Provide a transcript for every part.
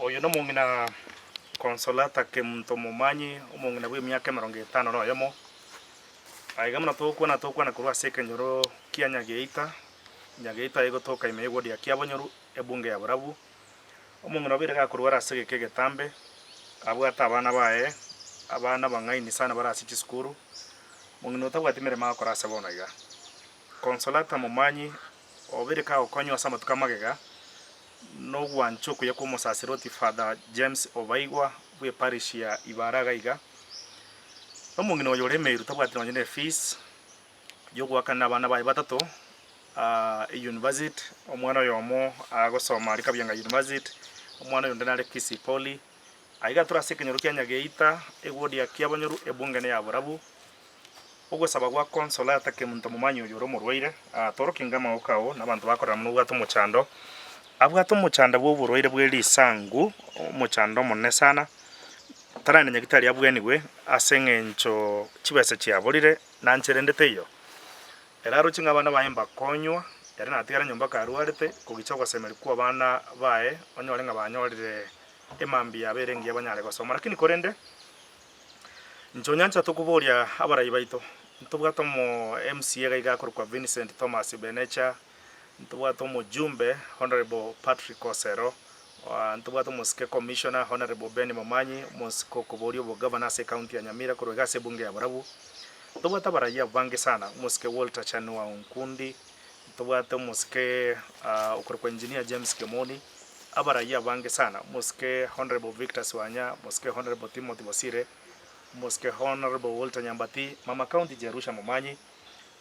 Oyo no mungina Consolata Kemunto Mumanyi umungina bwe myaka 50 no yomo. Aiga muna tokwana kurwa seke nyoro kia Nyageita igotoka imego dia kia bonyoru ebunge ya Burabu. Umungina bire ga kurwara sege kegetambe. Abwata abana bae abana bangaini sana barasichi skuru. Mungina tabwatimere makora sabona iga. Consolata Mumanyi obire ka okonywa sama tukamagega. No wanchoku ya kumo sasiroti Father James Obaigwa bwe parish ya Ibaraga iga. Omungina oyore meiru tabwatira nyine fees yo gwakana abana bae batatu university omwana yomo agosoma ari kabyanga university omwana yonde nare Kisi Poly aiga turaseke nyoru kya Nyageita egodi ya kiabonyoru ebungene ya Burabu ogosaba gwa Consolata Kemunto Mumanyi oyoro murwaire torokingama okao nabantu bakora munuga tumuchando abwato muchanda bw'uburoire bw'elisangu muchando monne sana tarane Nyagitari abweniwe asengencho chibese chiabolire nancherendete iyo eraro chinga abana bayemba konywa yari natigara nyumba karuarete kugichogwa semeri kwa abana bae onyorenga banyorire emambi yaberengi abanyare gosoma lakini korende nchonyancha tukuboria abarayi baito ntubwato mu MCA gaiga kwa Vincent Thomas Benecha ntubwato mu Jumbe Honorable Patrick Osero ntubwato mu Ske Commissioner Honorable Ben Mumanyi musiko kuborio bo governor se county ya Nyamira kurwega se bunge ya Burabu ntubwato abarayi bange sana muske Walter Chanua Unkundi ntubwato muske ukurwa engineer James Kemoni abarayi bange sana muske Honorable Victor Swanya muske Honorable Timothy Bosire muske Honorable Walter Nyambati mama county Jerusha Mumanyi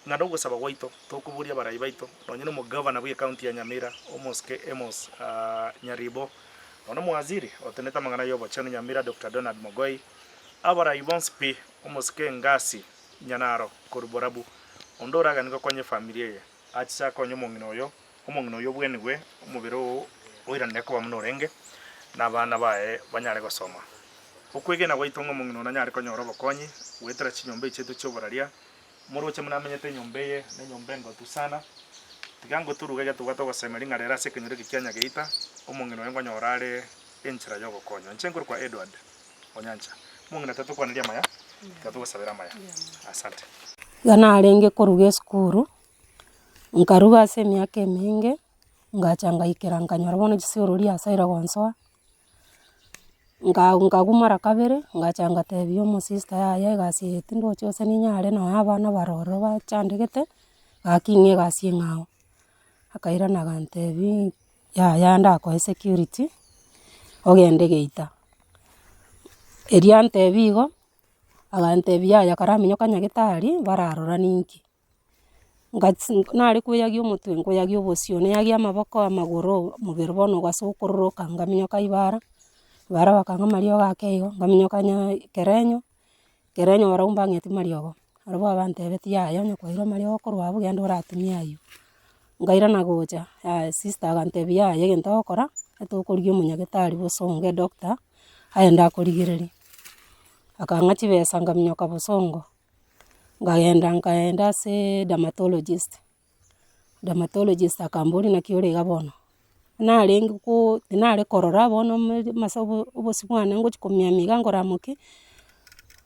nadogo saba waito tokuburia barayi baito nonyine mu governor bwe county ya Nyamira omuske Emos Nyaribo ono muwaziri oteneta mangana yobo chano Nyamira Dr. Donald Mogoi abarayi bonspi omuske Ngasi Nyanaro Kuruburabu ondoraga niko konye familia ye acha konye omongino oyo bwenigwe omubiro oirane ko bamunorenge nabana bae banyare gosoma ukwigena waitongo mungino nanyare konyoro bokonyi wetera chinyombe chetu chobararia muroche munamenyete nyombeye ne nyombengo tusana tigango turugega tugato gosemeri ngarera se kenyore kikia Nyageita omungino yengo nyorare enchira yogo konyo nchenkuru kwa Edward Onyancha mungina tatu kwa ndia maya tatu gosabera maya asante gana arenge kuruge skuru nkaruga se myaka mingi ngachanga ikiranga nyora bono chisururi asaira gonsoa ngagumara kabere ngachanga tebio mu sister yaye gasi tindo chose ni nyare no abana baroro bachandegete gakinge gasi ngao akaira na gantebi ya nda ko security ogende Geita eriante bigo agantebi ya karaminyo Kanyagitari bararora ninki nari kuyagio mutwe nkuyagio bosione yagia amaboko amaguru mubiro bono gasokororoka ngaminyo kaibara bara bakanga mario gakeigo ngaminyo kanya kerenyo barumba ngeti mariogo arabo abante beti yayo nyokwairo mario korwa bugendo ratumia ayo ngaira nagoja sister gante biya yegento okora etokorigio Munyagitari bosonge doctor ayenda korigireri akanga chibesa ngaminyo kabosongo ngaenda se dermatologist akamburi na kiore gabono narengi ko tinare korora bono masabo obosibwane ngo chikomia migango ramuki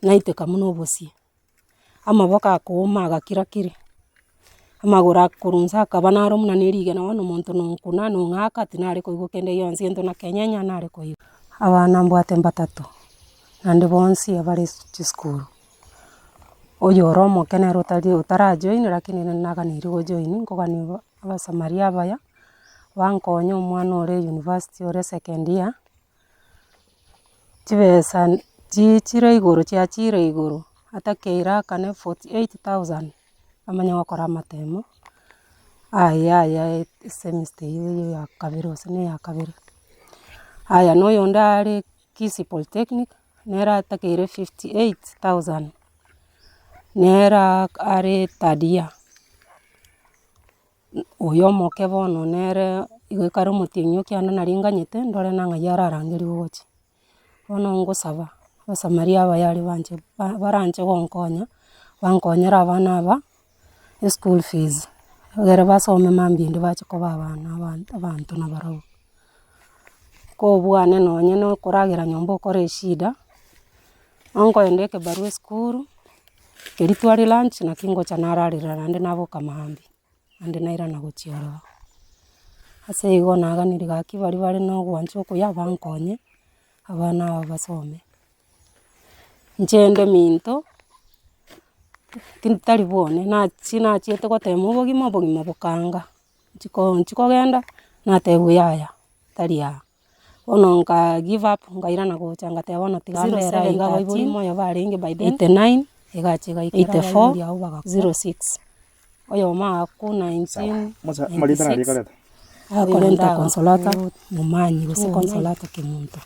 naite kamuno obosie amaboka akoma agakirakire amagora kurunza akabana aromuna nerige na wano muntu nunkuna nungaka tinare koigokende yonsi ento na Kenyanya nare koigo abana mbwate batatu nande bonsi abare school oyo romo kenero utara join lakini naganiri go join ngogani abasamaria baya bankonyo omwana ore university ore second year chibesa chire iguru atakeira kane 48,000 amanya wakora matemo aya semester ya kabiri osene ya kabiri aya no yondare Kisi Polytechnic nera atakeire 58,000 nera are tadia oyo moke bono nere igekaro mutinyo kyana naringanyete ndore nanga yararangeri gochi bono ngosaba basamaria abayari banje baranje gonkonya bankonyera abana aba school fees gere basome mambindi bache ko babana abantu nabarabo ko bwane nonye no kuragira nyomba ukore shida onko endeke barua skuru keritwari lunch na kingo chanararira nande nabo kamambi ande naira na guchioro ase igo naganiri gaki bari no gwancho kuyaba nkonye abana basome nchende minto tintari bone na china chiete gotema bogima bukanga nchiko genda na tebu yaya taria ono nka give up ngaira na gochanga te bona tigambera iga iburi moyo baringe by then 89 igachiga 84 06 oyo maku 19 marita na rikareta akorenta consolata mumanyi gose consolata kimuntu